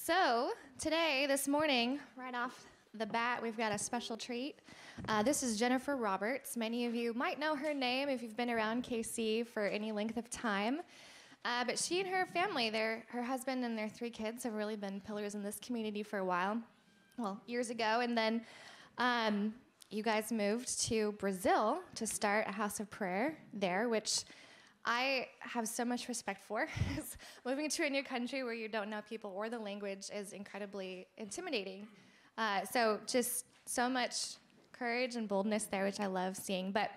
So today, this morning, right off the bat, we've got a special treat. This is Jennifer Roberts. Many of you might know her name if you've been around KC for any length of time. But she and her family, her husband and their 3 kids, have really been pillars in this community for a while. Well, years ago. And then you guys moved to Brazil to start a house of prayer there, which I have so much respect for. Moving to a new country where you don't know people or the language is incredibly intimidating. So just so much courage and boldness there, which I love seeing. But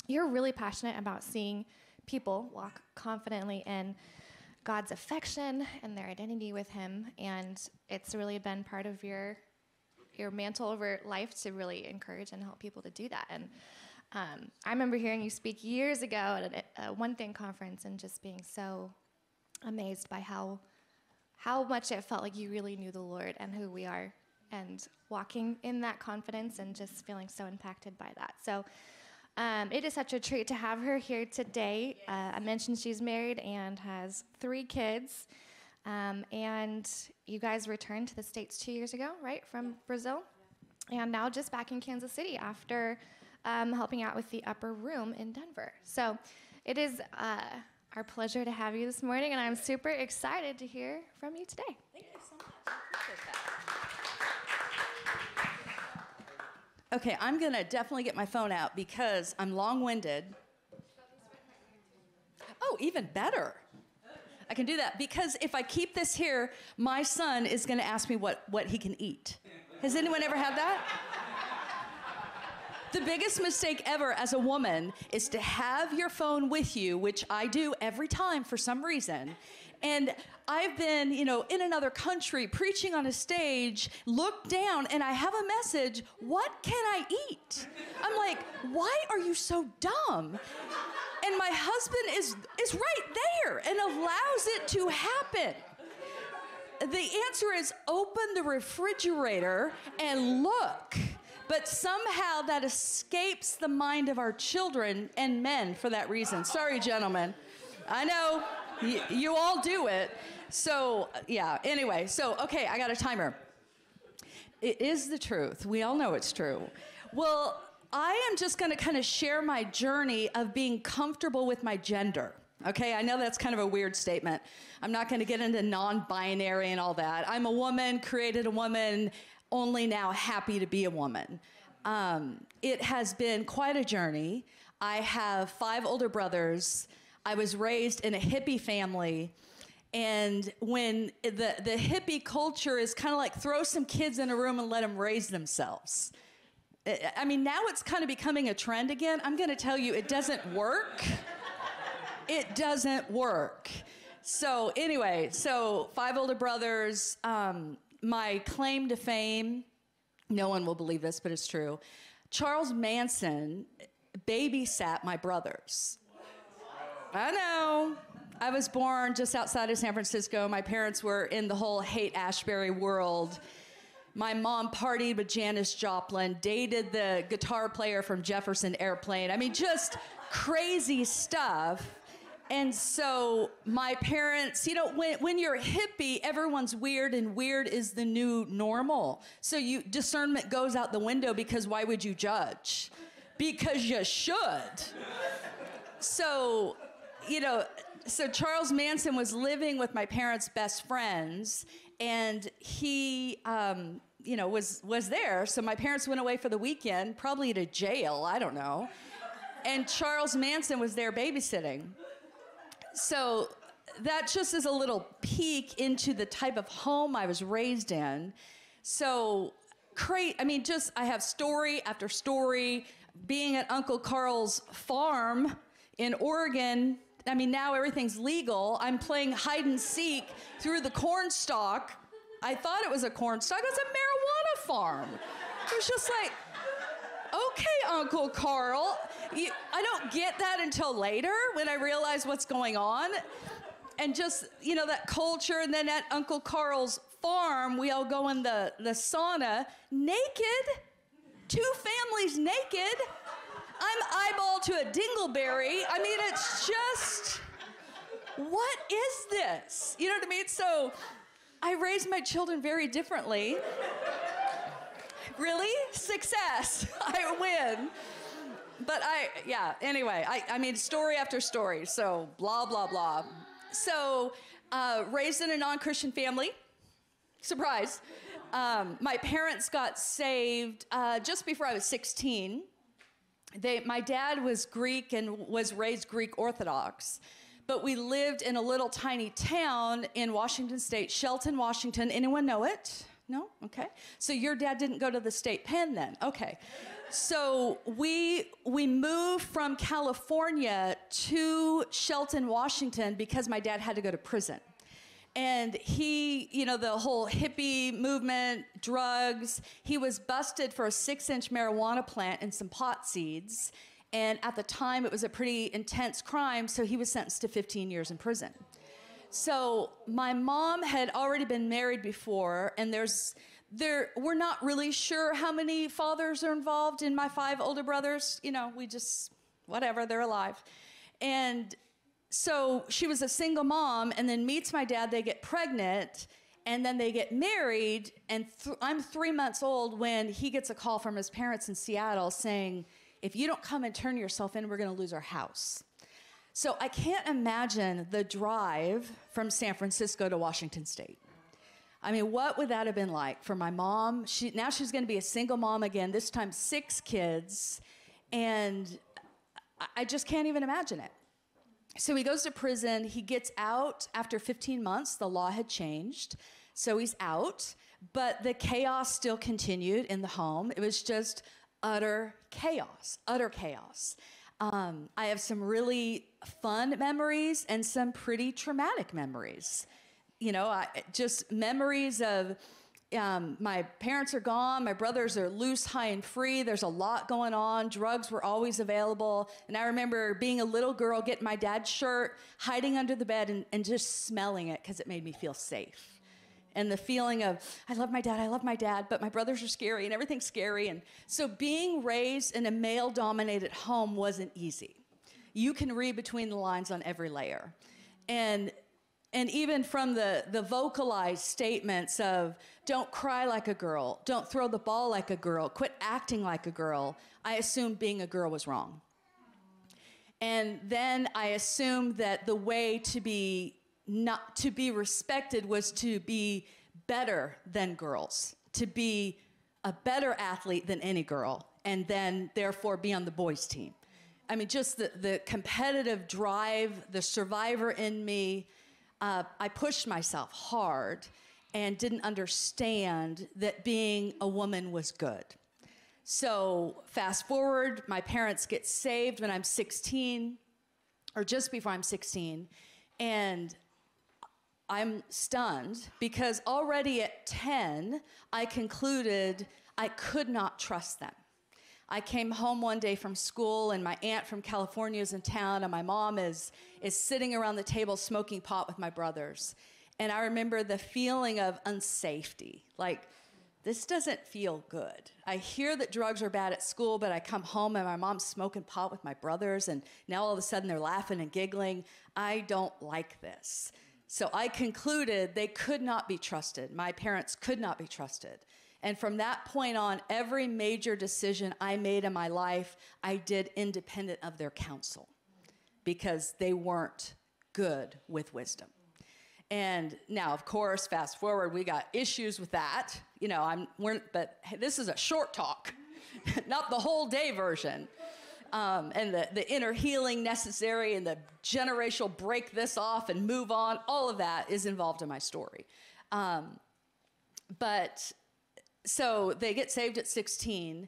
you're really passionate about seeing people walk confidently in God's affection and their identity with Him. And it's really been part of your mantle over life to really encourage and help people to do that. And I remember hearing you speak years ago at a One Thing conference and just being so amazed by how much it felt like you really knew the Lord and who we are, and walking in that confidence and just feeling so impacted by that. So it is such a treat to have her here today. I mentioned she's married and has 3 kids. And you guys returned to the States 2 years ago, right, from Brazil? And now just back in Kansas City after helping out with the Upper Room in Denver. So it is our pleasure to have you this morning, and I'm super excited to hear from you today. Thank you so much. I appreciate that. Okay, I'm going to definitely get my phone out because I'm long-winded. Oh, even better. I can do that because if I keep this here, my son is going to ask me what he can eat. Has anyone ever had that? The biggest mistake ever as a woman is to have your phone with you, which I do every time for some reason. And I've been, in another country preaching on a stage, look down, and I have a message, what can I eat? I'm like, why are you so dumb? And my husband is right there and allows it to happen. The answer is open the refrigerator and look. But somehow that escapes the mind of our children and men for that reason. Sorry, gentlemen. I know you all do it. So, yeah, anyway. So, okay, I got a timer. It is the truth. We all know it's true. Well, I am just going to kind of share my journey of being comfortable with my gender. Okay, I know that's kind of a weird statement. I'm not going to get into non-binary and all that. I'm a woman, created a woman, only now happy to be a woman. It has been quite a journey. I have 5 older brothers. I was raised in a hippie family. And when the hippie culture is kind of like throw some kids in a room and let them raise themselves. I mean, now it's kind of becoming a trend again. I'm going to tell you, it doesn't work. It doesn't work. So anyway, 5 older brothers. My claim to fame, no one will believe this, but it's true. Charles Manson babysat my brothers. I know. I was born just outside of San Francisco. My parents were in the whole Haight-Ashbury world. My mom partied with Janis Joplin, dated the guitar player from Jefferson Airplane. I mean, just crazy stuff. And so my parents, when you're a hippie, everyone's weird, and weird is the new normal. So discernment goes out the window because why would you judge? Because you should. So, so Charles Manson was living with my parents' best friends, and he, was there. So my parents went away for the weekend, probably to jail, I don't know. And Charles Manson was there babysitting. So that just is a little peek into the type of home I was raised in. So I have story after story. Being at Uncle Carl's farm in Oregon, I mean, now everything's legal. I'm playing hide and seek through the corn stalk. I thought it was a corn stalk. It's a marijuana farm. It was just like, okay, Uncle Carl. I don't get that until later when I realize what's going on. And just, that culture. And then at Uncle Carl's farm, we all go in the sauna naked. 2 families naked. I'm eyeball to a dingleberry. I mean, it's just, what is this? You know what I mean? So I raised my children very differently. Really? Success. I win. But anyway, I mean, story after story, so blah, blah, blah. So, raised in a non-Christian family. Surprise. My parents got saved just before I was 16. My dad was Greek and was raised Greek Orthodox, but we lived in a little tiny town in Washington State, Shelton, Washington. Anyone know it? No? Okay. So your dad didn't go to the state pen then? Okay. So we moved from California to Shelton, Washington because my dad had to go to prison. And he, you know, the whole hippie movement, drugs, he was busted for a 6-inch marijuana plant and some pot seeds. And at the time, it was a pretty intense crime, so he was sentenced to 15 years in prison. So my mom had already been married before, and we're not really sure how many fathers are involved in my 5 older brothers. You know, we just, whatever, they're alive. And so she was a single mom and then meets my dad, they get pregnant, and then they get married, and I'm 3 months old when he gets a call from his parents in Seattle saying, if you don't come and turn yourself in, we're gonna lose our house. So I can't imagine the drive from San Francisco to Washington State. I mean, what would that have been like for my mom? Now she's gonna be a single mom again, this time 6 kids, and I just can't even imagine it. So he goes to prison, he gets out after 15 months, the law had changed, so he's out, but the chaos still continued in the home. It was just utter chaos, utter chaos. I have some really fun memories and some pretty traumatic memories. You know, just memories of my parents are gone, my brothers are loose, high, and free. There's a lot going on. Drugs were always available. And I remember being a little girl, getting my dad's shirt, hiding under the bed, and just smelling it because it made me feel safe. And the feeling of, I love my dad, but my brothers are scary, and everything's scary. And so being raised in a male-dominated home wasn't easy. You can read between the lines on every layer. And even from the vocalized statements of, don't cry like a girl, don't throw the ball like a girl, quit acting like a girl, I assumed being a girl was wrong. And then I assumed that the way to be respected was to be better than girls, to be a better athlete than any girl, and then therefore be on the boys' team. I mean, just the competitive drive, the survivor in me, I pushed myself hard and didn't understand that being a woman was good. So fast forward, my parents get saved when I'm 16, or just before I'm 16, and I'm stunned because already at 10, I concluded I could not trust them. I came home one day from school, and my aunt from California is in town, and my mom is sitting around the table smoking pot with my brothers. And I remember the feeling of unsafety, like, this doesn't feel good. I hear that drugs are bad at school, but I come home and my mom's smoking pot with my brothers, and now all of a sudden they're laughing and giggling. I don't like this. So I concluded they could not be trusted. My parents could not be trusted. And from that point on, every major decision I made in my life, I did independent of their counsel because they weren't good with wisdom. And now, of course, fast forward, we got issues with that. You know, but this is a short talk, not the whole day version. And the inner healing necessary and the generational break this off and move on, all of that is involved in my story. So they get saved at 16,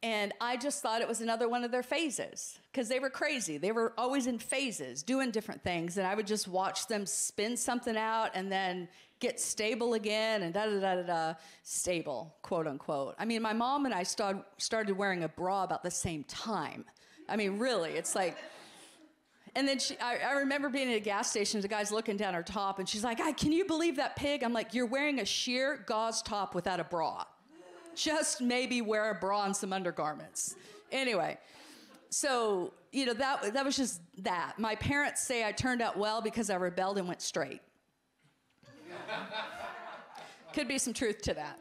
and I just thought it was another one of their phases because they were crazy. They were always in phases, doing different things, and I would just watch them spin something out and then get stable again and da-da-da-da-da, stable, quote unquote. I mean, my mom and I started wearing a bra about the same time. I mean, really, it's like, and then I remember being at a gas station, the guy's looking down her top, and she's like, can you believe that pig? I'm like, you're wearing a sheer gauze top without a bra. Just maybe wear a bra and some undergarments. Anyway, so, you know, that was just that. My parents say I turned out well because I rebelled and went straight. Could be some truth to that.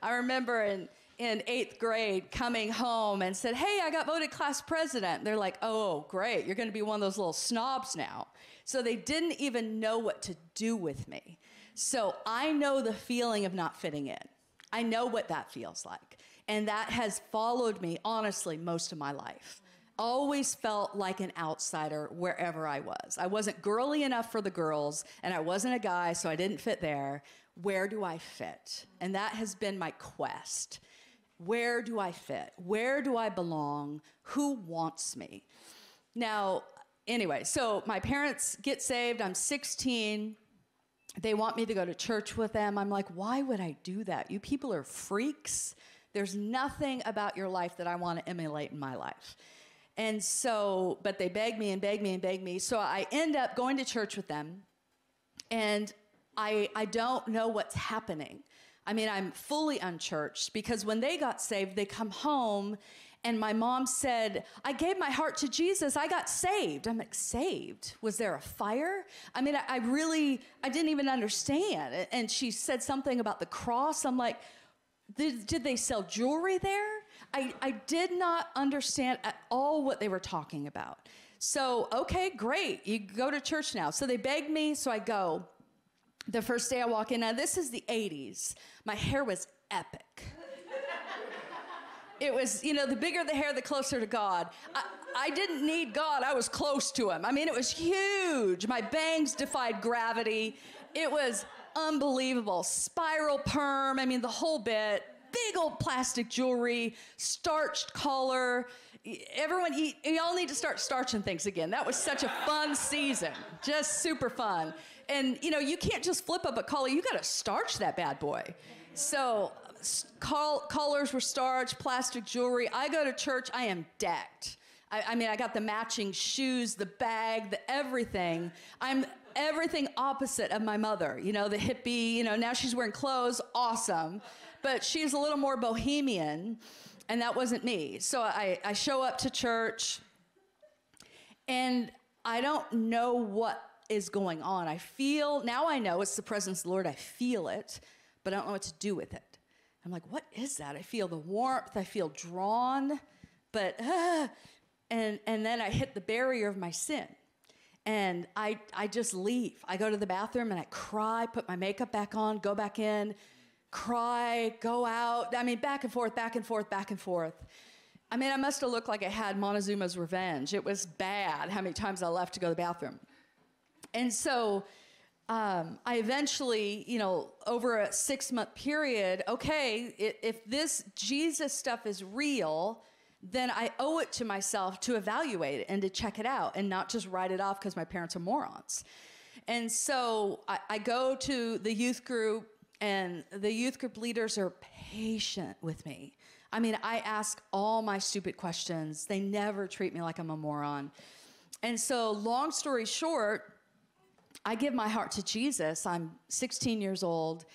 I remember in 8th grade coming home and said, hey, I got voted class president. They're like, oh, great. You're going to be one of those little snobs now. So they didn't even know what to do with me. So I know the feeling of not fitting in. I know what that feels like. And that has followed me, honestly, most of my life. Always felt like an outsider wherever I was. I wasn't girly enough for the girls, and I wasn't a guy, so I didn't fit there. Where do I fit? And that has been my quest. Where do I fit? Where do I belong? Who wants me? Now, anyway, so my parents get saved. I'm 16. They want me to go to church with them. I'm like, why would I do that? You people are freaks. There's nothing about your life that I want to emulate in my life. And so, but they beg me and beg me and beg me. So I end up going to church with them, and I don't know what's happening. I mean, I'm fully unchurched because when they got saved, they come home, and my mom said, I gave my heart to Jesus. I got saved. I'm like, saved? Was there a fire? I mean, I didn't even understand. And she said something about the cross. I'm like, did they sell jewelry there? I did not understand at all what they were talking about. So, okay, great. You go to church now. So they begged me, so I go. The first day I walk in, now this is the 80s. My hair was epic. It was, you know, the bigger the hair, the closer to God. I didn't need God. I was close to him. I mean, it was huge. My bangs defied gravity. It was unbelievable. Spiral perm, I mean, the whole bit. Big old plastic jewelry, starched collar. Everyone, y'all need to start starching things again. That was such a fun season, just super fun. And, you know, you can't just flip up a collar. You got to starch that bad boy. So collars were starched, plastic jewelry. I go to church, I am decked. I mean, I got the matching shoes, the bag, the everything. I'm everything opposite of my mother. You know, the hippie, you know, now she's wearing clothes, awesome. But she's a little more bohemian, and that wasn't me. So I show up to church, and I don't know what is going on. Now I know it's the presence of the Lord. I feel it, but I don't know what to do with it. I'm like, what is that? I feel the warmth. I feel drawn, but, and then I hit the barrier of my sin. And I just leave. I go to the bathroom and I cry, put my makeup back on, go back in, cry, go out. I mean, back and forth, back and forth, back and forth. I mean, I must have looked like I had Montezuma's revenge. It was bad how many times I left to go to the bathroom. And so I eventually, you know, over a 6-month period, okay, if this Jesus stuff is real, then I owe it to myself to evaluate it and to check it out and not just write it off because my parents are morons. And so I go to the youth group, and the youth group leaders are patient with me. I mean, I ask all my stupid questions. They never treat me like I'm a moron. And so long story short, I give my heart to Jesus. I'm 16 years old.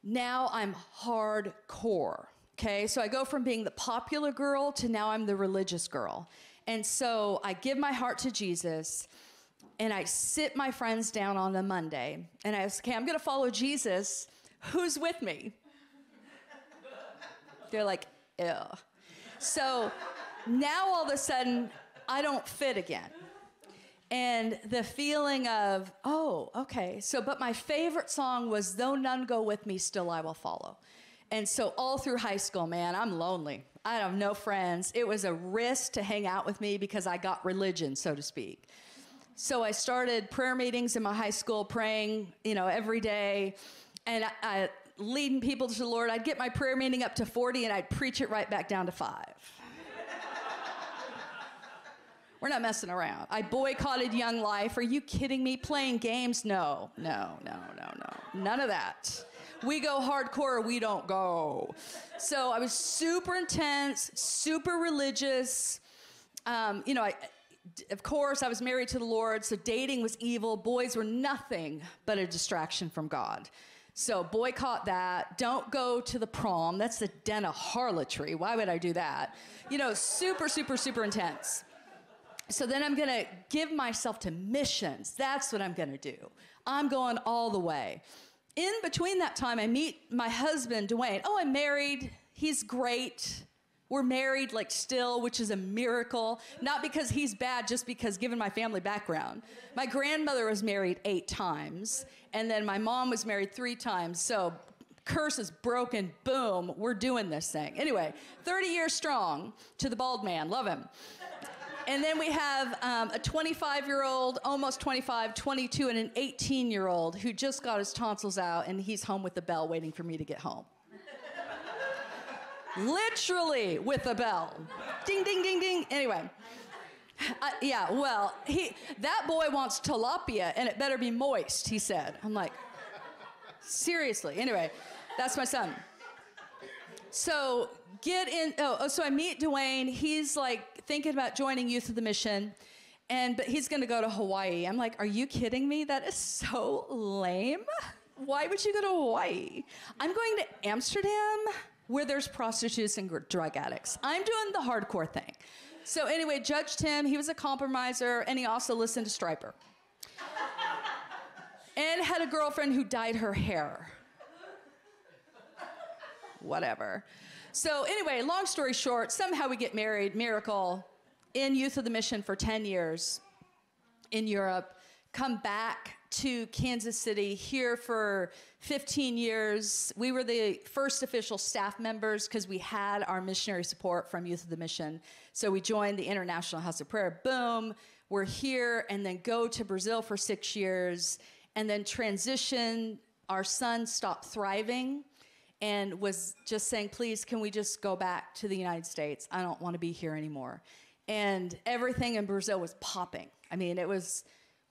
Now I'm hardcore, okay? So I go from being the popular girl to now I'm the religious girl. And so I give my heart to Jesus, and I sit my friends down on a Monday, and I ask, okay, I'm going to follow Jesus. Who's with me? They're like, ew. So now all of a sudden, I don't fit again. And the feeling of, oh, okay. So, but my favorite song was, though none go with me, still I will follow. And so all through high school, man, I'm lonely. I have no friends. It was a risk to hang out with me because I got religion, so to speak. So I started prayer meetings in my high school, praying, you know, every day, and I leading people to the Lord. I'd get my prayer meeting up to 40, and I'd preach it right back down to 5. We're not messing around. I boycotted Young Life. Are you kidding me? Playing games? No. None of that. We go hardcore or we don't go. So I was super intense, super religious. You know, of course, I was married to the Lord, so dating was evil. Boys were nothing but a distraction from God. So boycott that. Don't go to the prom. That's the den of harlotry. Why would I do that? You know, super, super, super intense. So then I'm going to give myself to missions. That's what I'm going to do. I'm going all the way. In between that time, I meet my husband, Dwayne. Oh, I'm married. He's great. We're married, like, still, which is a miracle. Not because he's bad, just because given my family background. My grandmother was married 8 times, and then my mom was married 3 times. So curse is broken. Boom, we're doing this thing. Anyway, 30 years strong to the bald man. Love him. And then we have a 25-year-old, almost 25, 22, and an 18-year-old who just got his tonsils out, and he's home with the bell waiting for me to get home. Literally with a bell. Ding, ding, ding, ding. Anyway. Yeah, well, that boy wants tilapia, and it better be moist, he said. I'm like, seriously. Anyway, that's my son. So so I meet Dwayne. He's like thinking about joining Youth of the Mission, but he's going to go to Hawaii. I'm like, are you kidding me? That is so lame. Why would you go to Hawaii? I'm going to Amsterdam, where there's prostitutes and drug addicts. I'm doing the hardcore thing. So anyway, judged him. He was a compromiser, and he also listened to Stryper. And had a girlfriend who dyed her hair. Whatever. So anyway, long story short, somehow we get married, miracle, in Youth of the Mission for 10 years in Europe, come back to Kansas City, here for 15 years. We were the first official staff members because we had our missionary support from Youth of the Mission. So we joined the International House of Prayer. Boom, we're here, and then go to Brazil for 6 years, and then transition. Our son stopped thriving and was just saying, please, can we just go back to the United States? I don't want to be here anymore. And everything in Brazil was popping. I mean,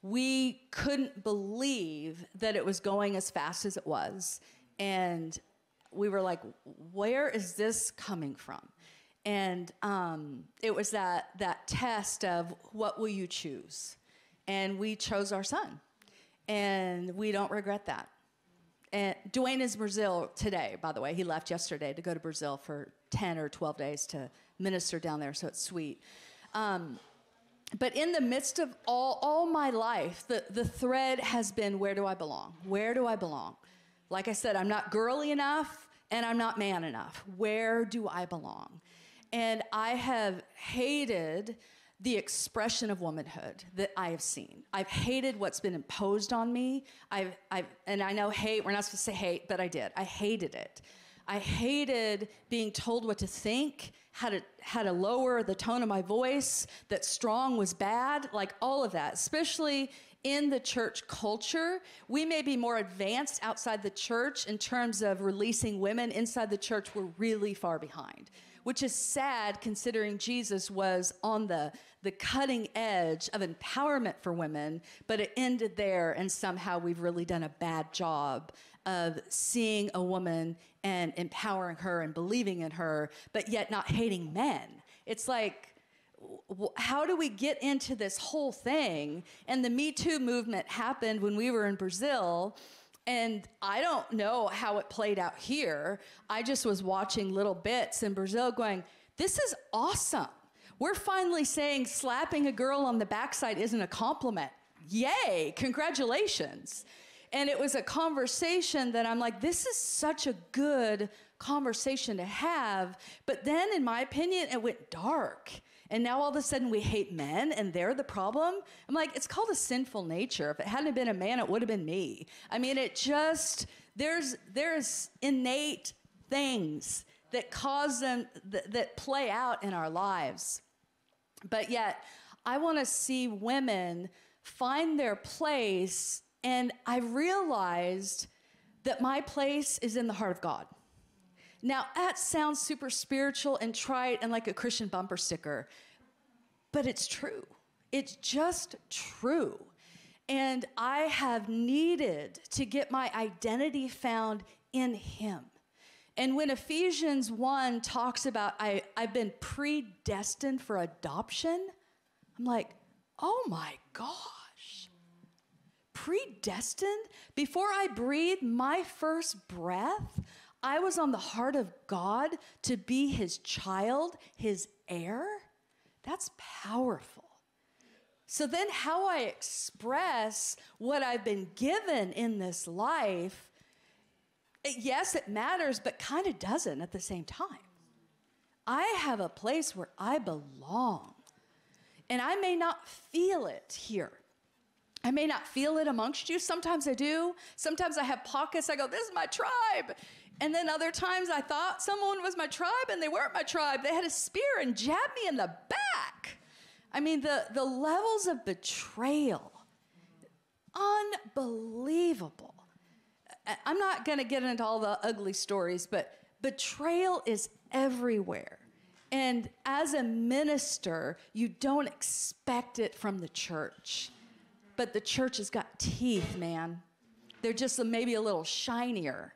we couldn't believe that it was going as fast as it was. And we were like, where is this coming from? And it was that test of, what will you choose? And we chose our son. And we don't regret that. And Dwayne is in Brazil today, by the way. He left yesterday to go to Brazil for 10 or 12 days to minister down there, so it's sweet. But in the midst of all my life, the thread has been, where do I belong? Where do I belong? Like I said, I'm not girly enough, and I'm not man enough. Where do I belong? And I have hated the expression of womanhood that I have seen. I've hated what's been imposed on me. And I know hate, we're not supposed to say hate, but I did. I hated it. I hated being told what to think, how to lower the tone of my voice, that strong was bad, like all of that, especially in the church culture. We may be more advanced outside the church in terms of releasing women. Inside the church, we're really far behind, which is sad considering Jesus was on the cutting edge of empowerment for women, but it ended there, and somehow we've really done a bad job of seeing a woman and empowering her and believing in her, but yet not hating men. It's like, how do we get into this whole thing? And the Me Too movement happened when we were in Brazil, and I don't know how it played out here. I just was watching little bits in Brazil going, this is awesome. We're finally saying slapping a girl on the backside isn't a compliment. Yay, congratulations. And it was a conversation that I'm like, this is such a good conversation to have. But then, in my opinion, it went dark. And now all of a sudden we hate men and they're the problem. I'm like, it's called a sinful nature. If it hadn't been a man, it would have been me. I mean, there's innate things that cause them, that play out in our lives. But yet, I want to see women find their place, and I realized that my place is in the heart of God. Now, that sounds super spiritual and trite and like a Christian bumper sticker, but it's true. It's just true. And I have needed to get my identity found in Him. And when Ephesians 1 talks about I've been predestined for adoption, I'm like, oh my gosh. Predestined? Before I breathed my first breath, I was on the heart of God to be His child, His heir. That's powerful. So then how I express what I've been given in this life Yes, it matters, but kind of doesn't at the same time. I have a place where I belong, and I may not feel it here. I may not feel it amongst you. Sometimes I do. Sometimes I have pockets. I go, this is my tribe. And then other times I thought someone was my tribe, and they weren't my tribe. They had a spear and jabbed me in the back. I mean, the levels of betrayal, unbelievable. I'm not going to get into all the ugly stories, but betrayal is everywhere. And as a minister, you don't expect it from the church. But the church has got teeth, man. They're just maybe a little shinier,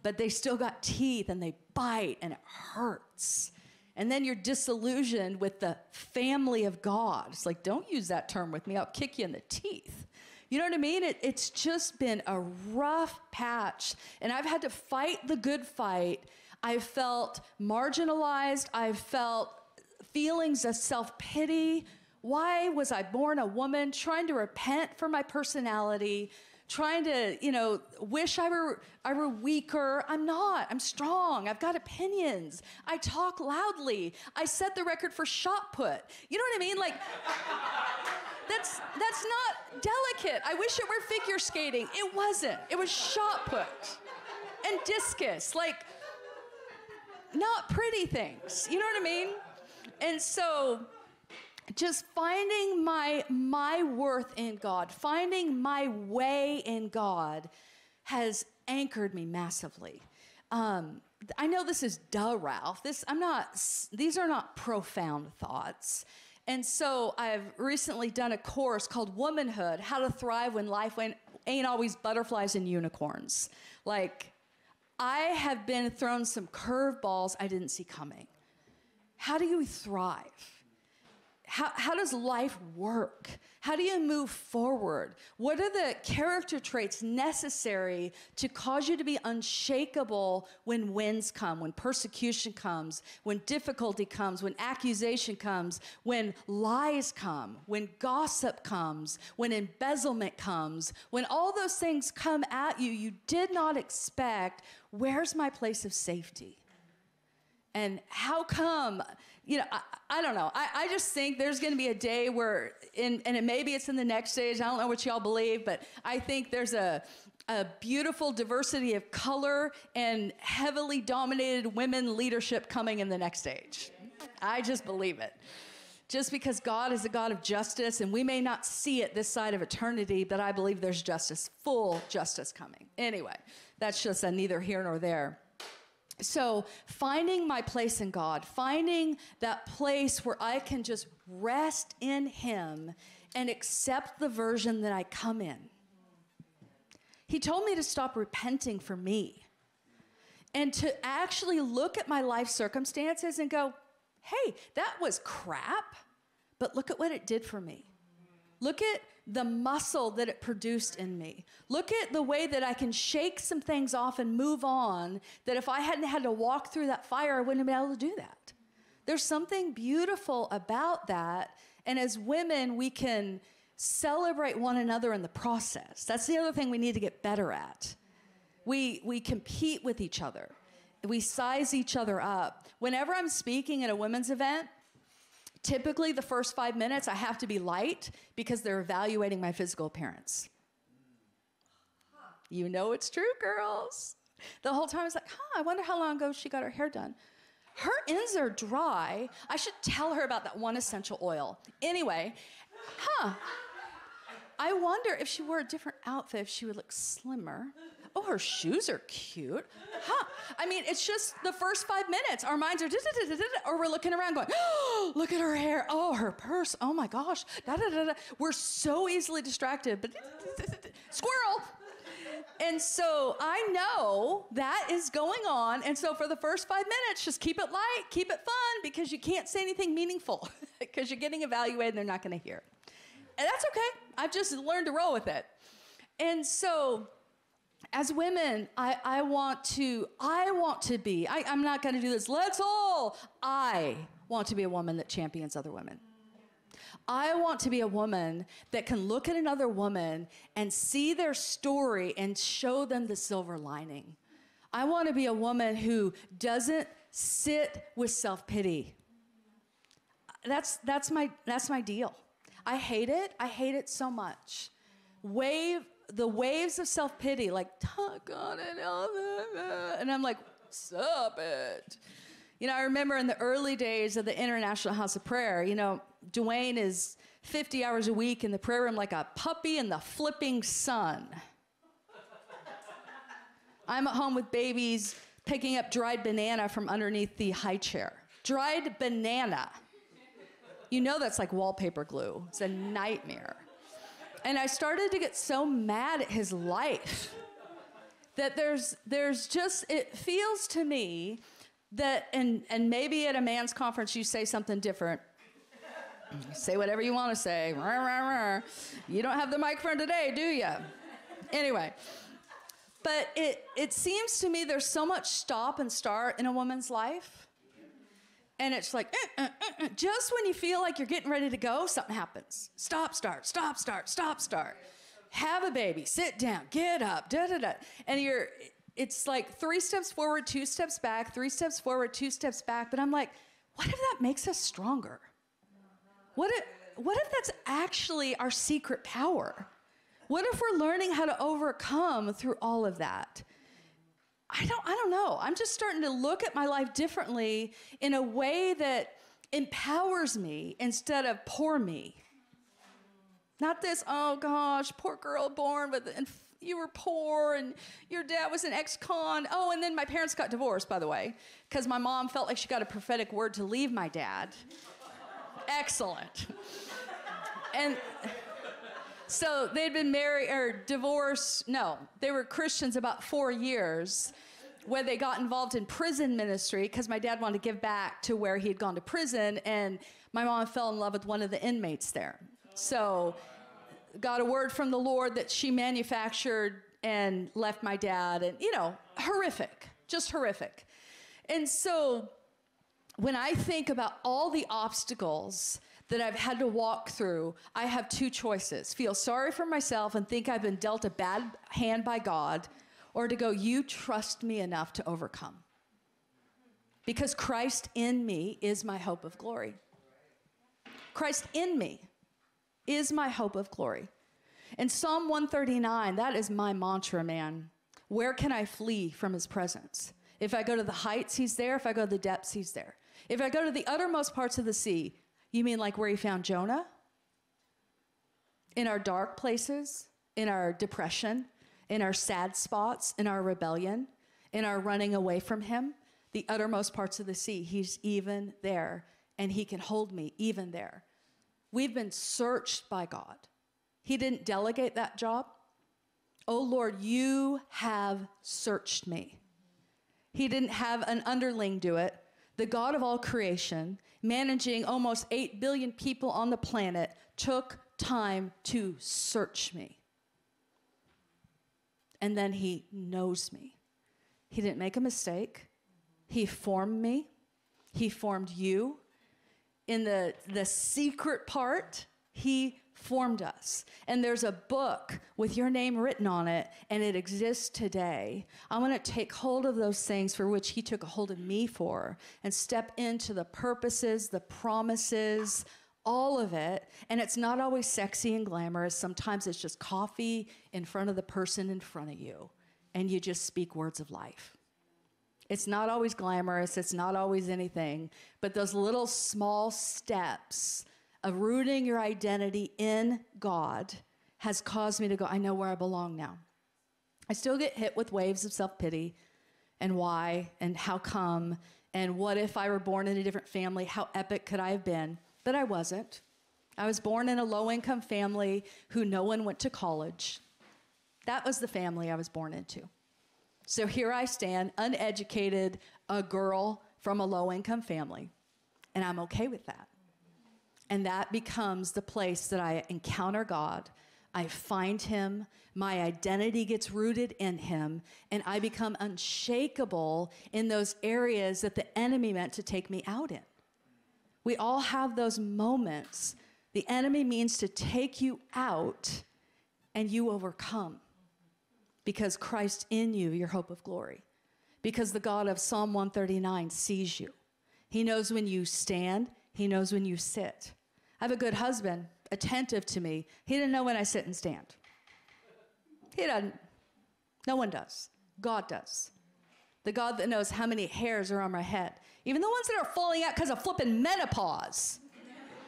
but they still got teeth, and they bite, and it hurts. And then you're disillusioned with the family of God. It's like, don't use that term with me. I'll kick you in the teeth. You know what I mean? It's just been a rough patch, and I've had to fight the good fight. I've felt marginalized. I've felt feelings of self-pity. Why was I born a woman? Trying to repent for my personality, trying to, wish I were weaker. I'm not. I'm strong. I've got opinions. I talk loudly. I set the record for shot put. You know what I mean? Like, that's not delicate. I wish it were figure skating. It wasn't. It was shot put and discus. Like, not pretty things. You know what I mean? And so just finding my worth in God, finding my way in God has anchored me massively. I know this is duh, Ralph. These are not profound thoughts. And so I've recently done a course called Womanhood, How to Thrive When Life Ain't Always Butterflies and Unicorns. Like, I have been thrown some curveballs I didn't see coming. How do you thrive? How does life work? How do you move forward? What are the character traits necessary to cause you to be unshakable when winds come, when persecution comes, when difficulty comes, when accusation comes, when lies come, when gossip comes, when embezzlement comes, when all those things come at you, you did not expect? Where's my place of safety? And how come, I don't know. I just think there's going to be a day where, maybe it's in the next stage. I don't know what y'all believe, but I think there's a beautiful diversity of color and heavily dominated women leadership coming in the next stage. I just believe it. Just because God is a God of justice, and we may not see it this side of eternity, but I believe there's justice, full justice coming. Anyway, that's just a neither here nor there. So finding my place in God, finding that place where I can just rest in Him and accept the version that I come in. He told me to stop repenting for me and to actually look at my life circumstances and go, hey, that was crap, but look at what it did for me. Look at the muscle that it produced in me. Look at the way that I can shake some things off and move on, that if I hadn't had to walk through that fire, I wouldn't have been able to do that. There's something beautiful about that. And as women, we can celebrate one another in the process. That's the other thing we need to get better at. We compete with each other. We size each other up. Whenever I'm speaking at a women's event, typically the first 5 minutes I have to be light because they're evaluating my physical appearance. You know it's true, girls. The whole time I was like, I wonder how long ago she got her hair done. Her ends are dry. I should tell her about that one essential oil. Anyway, I wonder if she wore a different outfit, if she would look slimmer. Oh, her shoes are cute. I mean, it's just the first 5 minutes. Our minds are, or we're looking around going, oh, look at her hair. Oh, her purse. Oh my gosh. We're so easily distracted, but squirrel. And so I know that is going on. And so for the first 5 minutes, just keep it light, keep it fun, because you can't say anything meaningful because you're getting evaluated and they're not going to hear it. And that's okay. I've just learned to roll with it. And so as women, I want to be, I'm not going to do this. I want to be a woman that champions other women. I want to be a woman that can look at another woman and see their story and show them the silver lining. I want to be a woman who doesn't sit with self-pity. That's my deal. I hate it. I hate it so much. The waves of self-pity, like, oh God, and I'm like, stop it. You know, I remember in the early days of the International House of Prayer, you know, Dwayne is 50 hours a week in the prayer room like a puppy in the flipping sun. I'm at home with babies picking up dried banana from underneath the high chair. Dried banana. You know that's like wallpaper glue. It's a nightmare. And I started to get so mad at his life that there's just, it feels to me that, and maybe at a man's conference you say something different. Say whatever you want to say. You don't have the microphone today, do you? Anyway. But it seems to me there's so much stop and start in a woman's life. And it's like, just when you feel like you're getting ready to go, something happens. Stop, start, stop, start, stop, start. Have a baby, sit down, get up, da-da-da. And it's like 3 steps forward, 2 steps back, 3 steps forward, 2 steps back. But I'm like, what if that makes us stronger? What if that's actually our secret power? What if we're learning how to overcome through all of that? I don't know. I'm just starting to look at my life differently in a way that empowers me instead of poor me. Not this, oh gosh, poor girl born with, and you were poor and your dad was an ex-con. Oh, and then my parents got divorced, by the way, because my mom felt like she got a prophetic word to leave my dad. Excellent. And so they'd been married or divorced. No, they were Christians about 4 years where they got involved in prison ministry because my dad wanted to give back to where he had gone to prison, and my mom fell in love with one of the inmates there. So got a word from the Lord that she manufactured and left my dad, and, you know, horrific, just horrific. And so when I think about all the obstacles that I've had to walk through, I have 2 choices. Feel sorry for myself and think I've been dealt a bad hand by God, or to go, you trust me enough to overcome. Because Christ in me is my hope of glory. Christ in me is my hope of glory. And Psalm 139, that is my mantra, man. Where can I flee from his presence? If I go to the heights, he's there. If I go to the depths, he's there. If I go to the uttermost parts of the sea, you mean like where he found Jonah? In our dark places, in our depression, in our sad spots, in our rebellion, in our running away from him, the uttermost parts of the sea, he's even there, and he can hold me even there. We've been searched by God. He didn't delegate that job. Oh Lord, you have searched me. He didn't have an underling do it. The God of all creation, managing almost 8 billion people on the planet, took time to search me. And then he knows me. He didn't make a mistake. He formed me. He formed you. In the secret part, he formed us. And there's a book with your name written on it, and it exists today. I want to take hold of those things for which he took a hold of me for, and step into the purposes, the promises, all of it. And it's not always sexy and glamorous. Sometimes it's just coffee in front of the person in front of you, and you just speak words of life. It's not always glamorous. It's not always anything. But those little small steps of rooting your identity in God has caused me to go, I know where I belong now. I still get hit with waves of self-pity and why and how come and what if I were born in a different family, how epic could I have been? But I wasn't. I was born in a low-income family who no one went to college. That was the family I was born into. So here I stand, uneducated, a girl from a low-income family, and I'm okay with that. And that becomes the place that I encounter God, I find him, my identity gets rooted in him, and I become unshakable in those areas that the enemy meant to take me out in. We all have those moments. The enemy means to take you out, and you overcome. Because Christ in you, your hope of glory. because the God of Psalm 139 sees you. He knows when you stand. He knows when you sit. I have a good husband, attentive to me. He didn't know when I sit and stand. He doesn't. No one does. God does. The God that knows how many hairs are on my head. Even the ones that are falling out because of flipping menopause.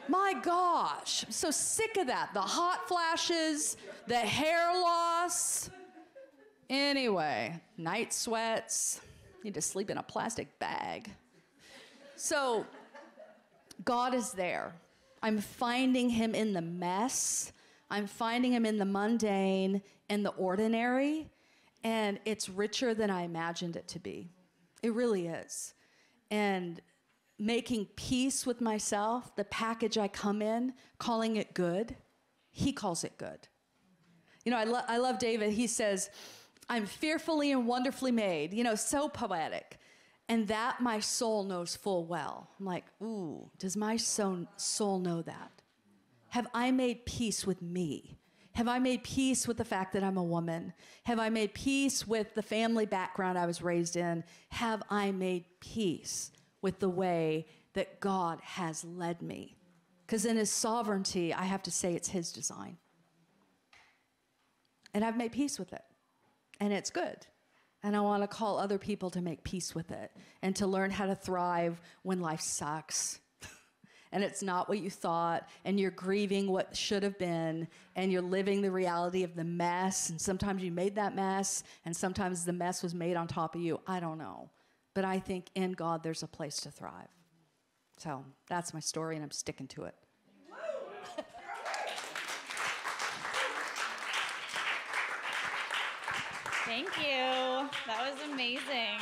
My gosh, I'm so sick of that. The hot flashes, the hair loss. Anyway, night sweats. Need to sleep in a plastic bag. So God is there. I'm finding him in the mess. I'm finding him in the mundane and the ordinary. And it's richer than I imagined it to be. It really is. And making peace with myself, the package I come in, calling it good, he calls it good. You know, I love David. He says, I'm fearfully and wonderfully made. You know, so poetic. And that my soul knows full well. I'm like, ooh, does my soul know that? Have I made peace with me? Have I made peace with the fact that I'm a woman? Have I made peace with the family background I was raised in? Have I made peace with the way that God has led me? Because in his sovereignty, I have to say it's his design. And I've made peace with it. And it's good. And I want to call other people to make peace with it and to learn how to thrive when life sucks. And it's not what you thought, and you're grieving what should have been, and you're living the reality of the mess, and sometimes you made that mess, and sometimes the mess was made on top of you. I don't know. But I think in God there's a place to thrive. So that's my story, and I'm sticking to it. Thank you. That was amazing.